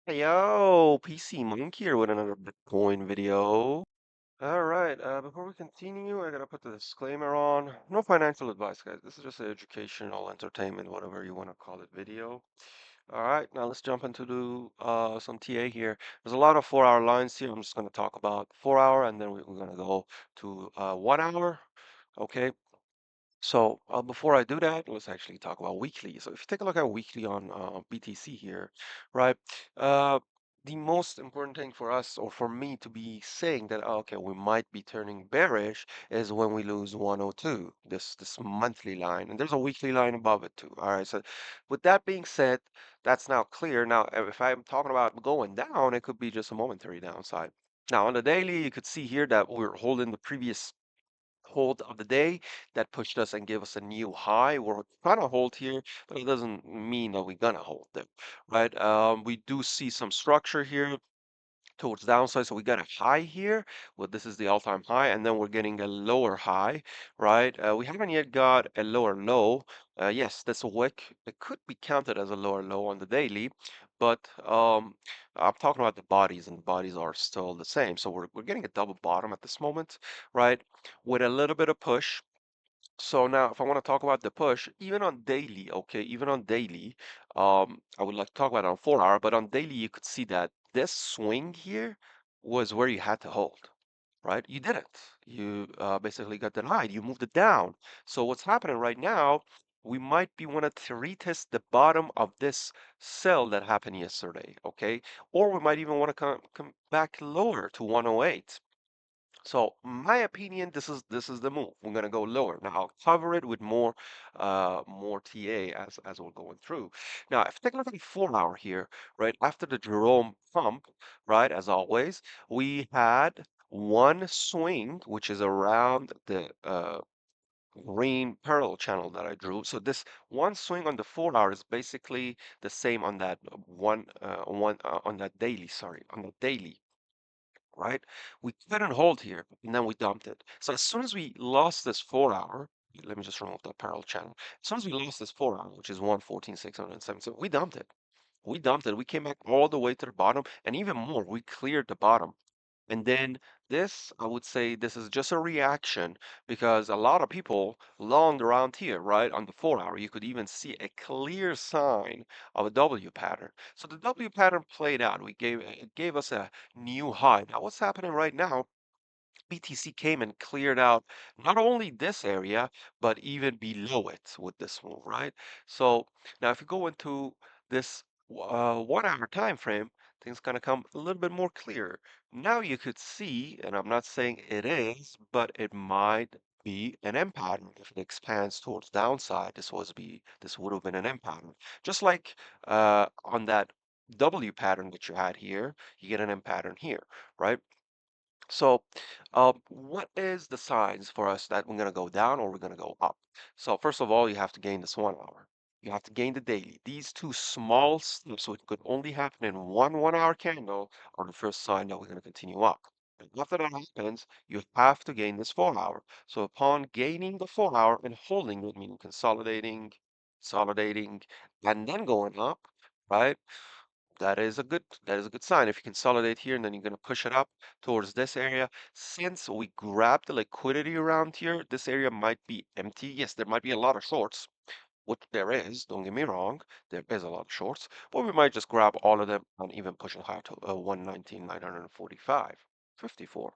Yo, PC Monk here with another Bitcoin video. All right, before we continue, I gotta put the disclaimer on. No financial advice, guys. This is just an educational, entertainment, whatever you want to call it, video. All right, now let's jump into some TA here. There's a lot of 4 hour lines here. I'm just gonna talk about 4 hour, and then we're gonna go to 1 hour. Okay, so before I do that, let's actually talk about weekly. So if you take a look at weekly on BTC here, right? Uh, the most important thing for us or for me to be saying that okay, we might be turning bearish is when we lose 102, this monthly line, and there's a weekly line above it too. All right. So with that being said, that's now clear. Now, if I'm talking about going down, it could be just a momentary downside. Now on the daily, you could see here that we're holding the previous hold of the day that pushed us and gave us a new high. We're trying to hold here, but it doesn't mean that we're gonna hold them, right? We do see some structure here towards downside. So we got a high here. Well, this is the all-time high, and then we're getting a lower high, right? We haven't yet got a lower low. Yes, that's a wick. It could be counted as a lower low on the daily, but I'm talking about the bodies, and the bodies are still the same. So we're getting a double bottom at this moment, right? With a little bit of push. So now, if I want to talk about the push, even on daily, okay, even on daily, I would like to talk about it on 4 hour, but on daily, you could see that this swing here was where you had to hold, right? You didn't. You basically got denied. You moved it down. So what's happening right now, we might be wanting to retest the bottom of this sell that happened yesterday, okay? Or we might even want to come back lower to 108. So my opinion, this is the move. We're gonna go lower. Now I'll cover it with more TA as we're going through. Now, if you take a look at the 4 hour here, right after the Jerome pump, right, as always, we had one swing, which is around the green parallel channel that I drew. So this one swing on the 4 hour is basically the same on that on that daily, sorry, on the daily, right? We couldn't hold here, and then we dumped it. So as soon as we lost this 4 hour, let me just remove that parallel channel. As soon as we lost this 4 hour, which is 114,607, so we dumped it. We dumped it. We came back all the way to the bottom, and even more, we cleared the bottom. And then this, I would say this is just a reaction because a lot of people longed around here, right? On the 4 hour, you could even see a clear sign of a W pattern. So the W pattern played out. It gave us a new high. Now what's happening right now? BTC came and cleared out not only this area, but even below it with this move, right? So now if you go into this 1 hour time frame, things gonna come a little bit more clear. Now you could see, and I'm not saying it is, but it might be an M pattern. If it expands towards downside, this would have been an M pattern. Just like on that W pattern that you had here, you get an M pattern here, right? So, what is the signs for us that we're going to go down or we're going to go up? So, first of all, you have to gain this 1 hour. You have to gain the daily. These two small steps, which could only happen in one 1 hour candle, are the first sign that we're going to continue up. And after that happens, you have to gain this 4 hour. So, upon gaining the 4 hour and holding it, meaning consolidating, and then going up, right? That is a good sign. If you consolidate here and then you're going to push it up towards this area. Since we grabbed the liquidity around here, this area might be empty. Yes, there might be a lot of shorts, which there is, don't get me wrong, there is a lot of shorts, but we might just grab all of them and even push it higher to 119,945, 54,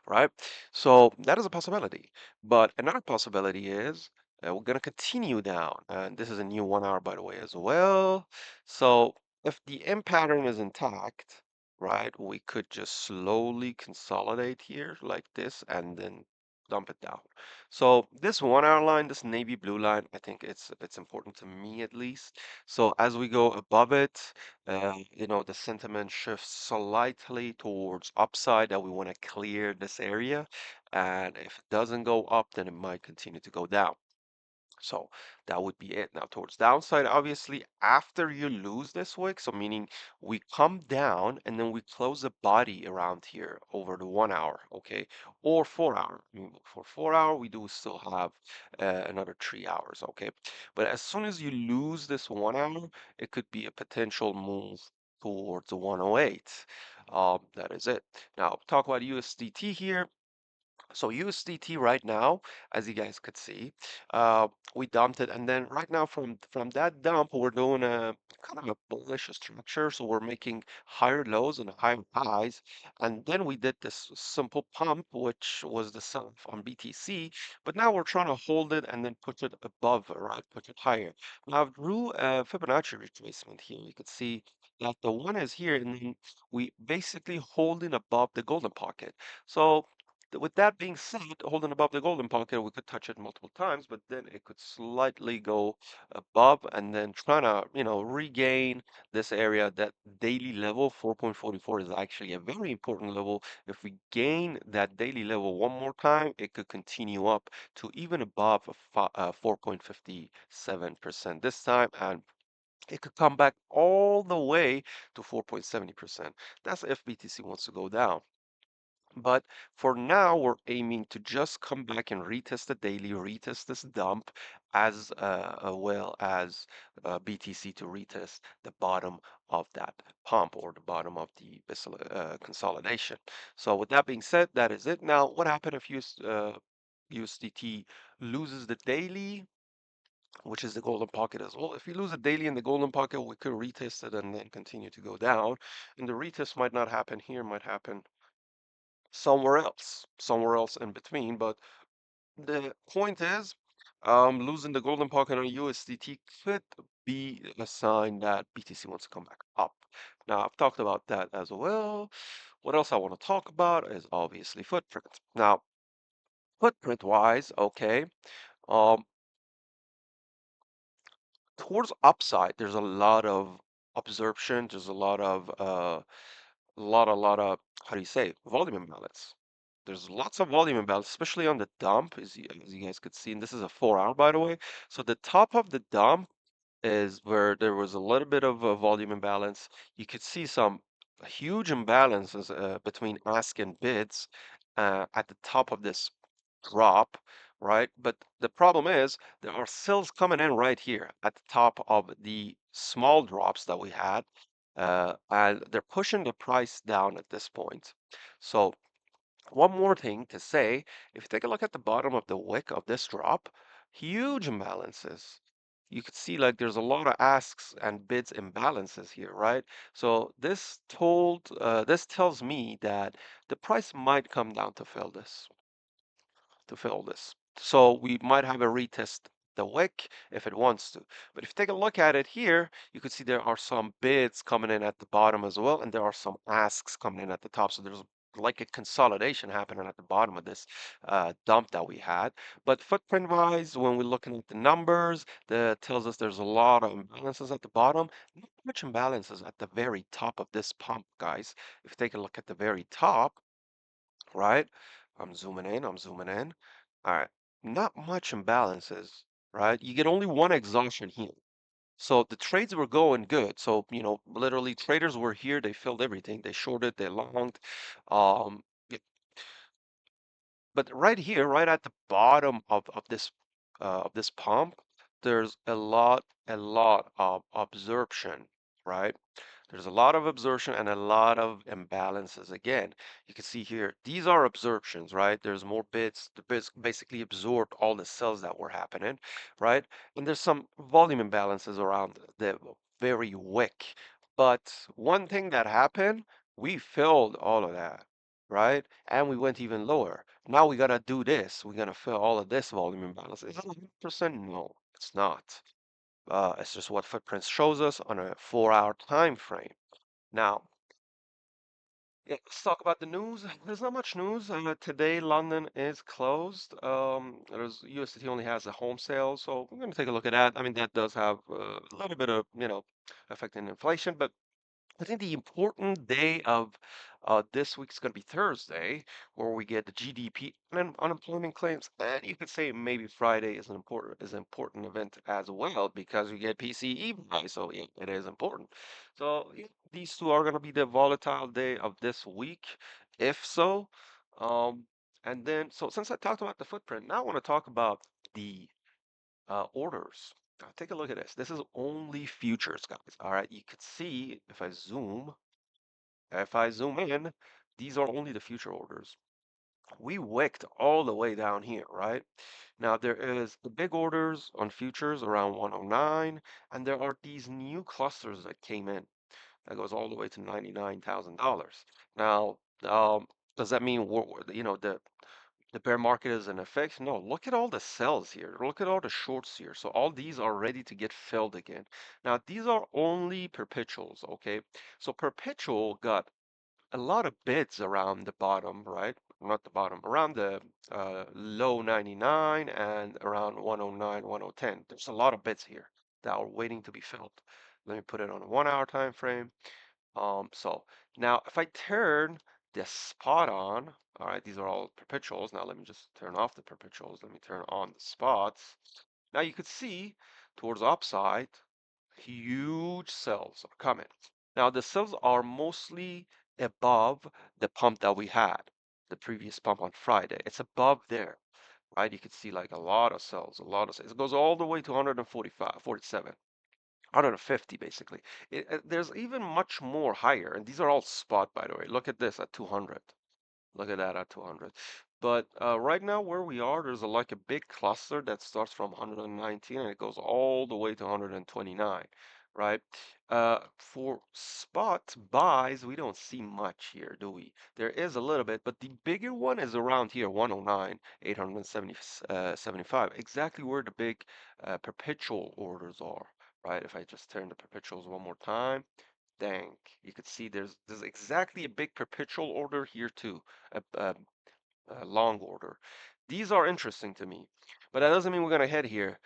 right? So that is a possibility. But another possibility is we're going to continue down. And this is a new 1 hour, by the way, as well. So if the M pattern is intact, right, we could just slowly consolidate here like this and then dump it down. So this 1 hour line, this navy blue line, I think it's important to me at least. So as we go above it, the sentiment shifts slightly towards upside that we want to clear this area. And if it doesn't go up, then it might continue to go down. So that would be it. Now towards downside, obviously, after you lose this wick, so meaning we come down and then we close the body around here over the 1 hour, okay, or 4 hour. For 4 hour, we do still have another 3 hours, okay. But as soon as you lose this 1 hour, it could be a potential move towards the 108. That is it. Now, talk about USDT here. So USDT right now, as you guys could see, we dumped it, and then right now from that dump, we're doing a kind of a bullish structure. So we're making higher lows and higher highs, and then we did this simple pump, which was the sell on BTC. But now we're trying to hold it and then put it above, right? Put it higher. Now through Fibonacci retracement here, you could see that the one is here, and then we basically holding above the golden pocket. So with that being said, holding above the golden pocket, we could touch it multiple times, but then it could slightly go above and then trying to, regain this area. That daily level, 4.44, is actually a very important level. If we gain that daily level one more time, it could continue up to even above 4.57% this time, and it could come back all the way to 4.70%. That's if BTC wants to go down. But for now, we're aiming to just come back and retest the daily, retest this dump, as well as BTC to retest the bottom of that pump or the bottom of the consolidation. So with that being said, that is it. Now, what happened if USDT loses the daily, which is the golden pocket as well? If we lose a daily in the golden pocket, we could retest it and then continue to go down. And the retest might not happen here, might happen somewhere else in between. But the point is, losing the golden pocket on USDT could be a sign that BTC wants to come back up. Now, I've talked about that as well. What else I want to talk about is obviously footprint. Now, footprint wise, okay, um, towards upside, there's a lot of absorption, there's a lot of lot of, how do you say, volume imbalance. There's lots of volume imbalance, especially on the dump, as you guys could see. And this is a 4 hour, by the way. So the top of the dump is where there was a little bit of a volume imbalance. You could see some huge imbalances between ask and bids at the top of this drop, right? But the problem is there are sells coming in right here at the top of the small drops that we had, and they're pushing the price down at this point. So one more thing to say, if you take a look at the bottom of the wick of this drop, huge imbalances. You could see like there's a lot of asks and bids imbalances here, right? So this tells me that the price might come down to fill this. So we might have a retest the wick if it wants to. But if you take a look at it here, you can see there are some bids coming in at the bottom as well, and there are some asks coming in at the top. So there's like a consolidation happening at the bottom of this dump that we had. But footprint wise, when we're looking at the numbers, that tells us there's a lot of imbalances at the bottom. Not much imbalances at the very top of this pump, guys. If you take a look at the very top, right? I'm zooming in. All right, not much imbalances, right? You get only one exhaustion here. So the trades were going good. So, literally traders were here, they filled everything. They shorted, they longed. Yeah, but right here, right at the bottom of this pump, there's a lot of absorption, right? There's a lot of absorption and a lot of imbalances. Again, you can see here, these are absorptions, right? There's more bits. The bits basically absorbed all the cells that were happening, right? And there's some volume imbalances around the very wick. But one thing that happened, we filled all of that, right? And we went even lower. Now we gotta do this. We're gonna fill all of this volume imbalance. Is it 100%? No, it's not. It's just what footprints shows us on a 4 hour time frame. Now, yeah, let's talk about the news. There's not much news. Today, London is closed. There's USDT only has a home sale, so we're going to take a look at that. I mean, that does have a little bit of, affecting inflation, but I think the important day of this week's going to be Thursday, where we get the GDP and unemployment claims, and you could say maybe Friday is an important event as well because you get PCE buy, so yeah, it is important. So yeah, these two are going to be the volatile day of this week, if so. Um, and then, so since I talked about the footprint, now I want to talk about the orders. Now take a look at this. This is only futures, guys. All right, you could see if I zoom in, these are only the future orders. We wicked all the way down here, right? Now there is the big orders on futures around 109, and there are these new clusters that came in that goes all the way to $99,000. Now, does that mean the bear market is in effect? No, look at all the sells here. Look at all the shorts here. So all these are ready to get filled again. Now, these are only perpetuals, okay? So perpetual got a lot of bids around the bottom, right? Not the bottom, around the low 99 and around 109, 1010. There's a lot of bids here that are waiting to be filled. Let me put it on a 1 hour time frame. So now if I turn the spot on, all right, these are all perpetuals. Now let me just turn off the perpetuals. Let me turn on the spots. Now you could see towards the upside, huge sells are coming. Now the sells are mostly above the pump that we had, the previous pump on Friday. It's above there, right? You could see like a lot of sells, a lot of sells. It goes all the way to 145, 47. 150 basically. There's even much more higher, and these are all spot, by the way. Look at this at 200. Look at that at 200. But right now where we are, there's like a big cluster that starts from 119 and it goes all the way to 129, right? For spot buys, we don't see much here, do we? There is a little bit, but the bigger one is around here, 109, 870, 75, exactly where the big perpetual orders are, right? If I just turn the perpetuals one more time, dang, you could see there's exactly a big perpetual order here too, a long order. These are interesting to me, but that doesn't mean we're gonna head here.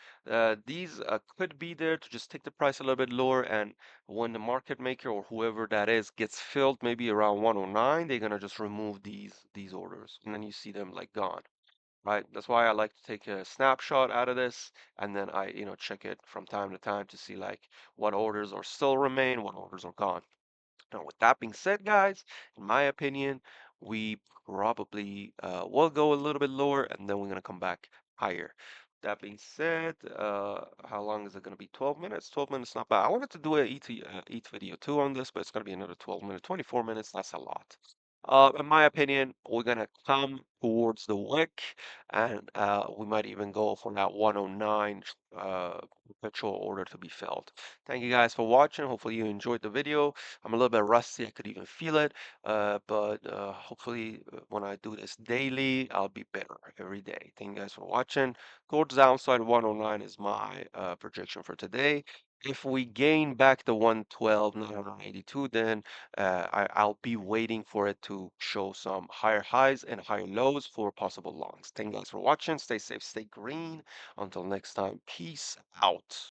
These could be there to just take the price a little bit lower, and when the market maker or whoever that is gets filled, maybe around 109, they're gonna just remove these orders, and then you see them like gone. Right? That's why I like to take a snapshot out of this and then I check it from time to time to see like what orders are still remain, what orders are gone. Now, with that being said, guys, in my opinion, we probably will go a little bit lower and then we're going to come back higher. That being said, how long is it going to be? 12 minutes? 12 minutes, not bad. I wanted to do a ET video too on this, but it's going to be another 12 minutes. 24 minutes, that's a lot. In my opinion, we're going to come towards the wick and we might even go for that 109 perpetual order to be filled. Thank you guys for watching. Hopefully you enjoyed the video. I'm a little bit rusty. I could even feel it. But hopefully when I do this daily, I'll be better every day. Thank you guys for watching. Towards downside 109 is my projection for today. If we gain back the 112, 982, then I'll be waiting for it to show some higher highs and higher lows for possible longs. Thank you guys for watching. Stay safe, stay green. Until next time, peace out.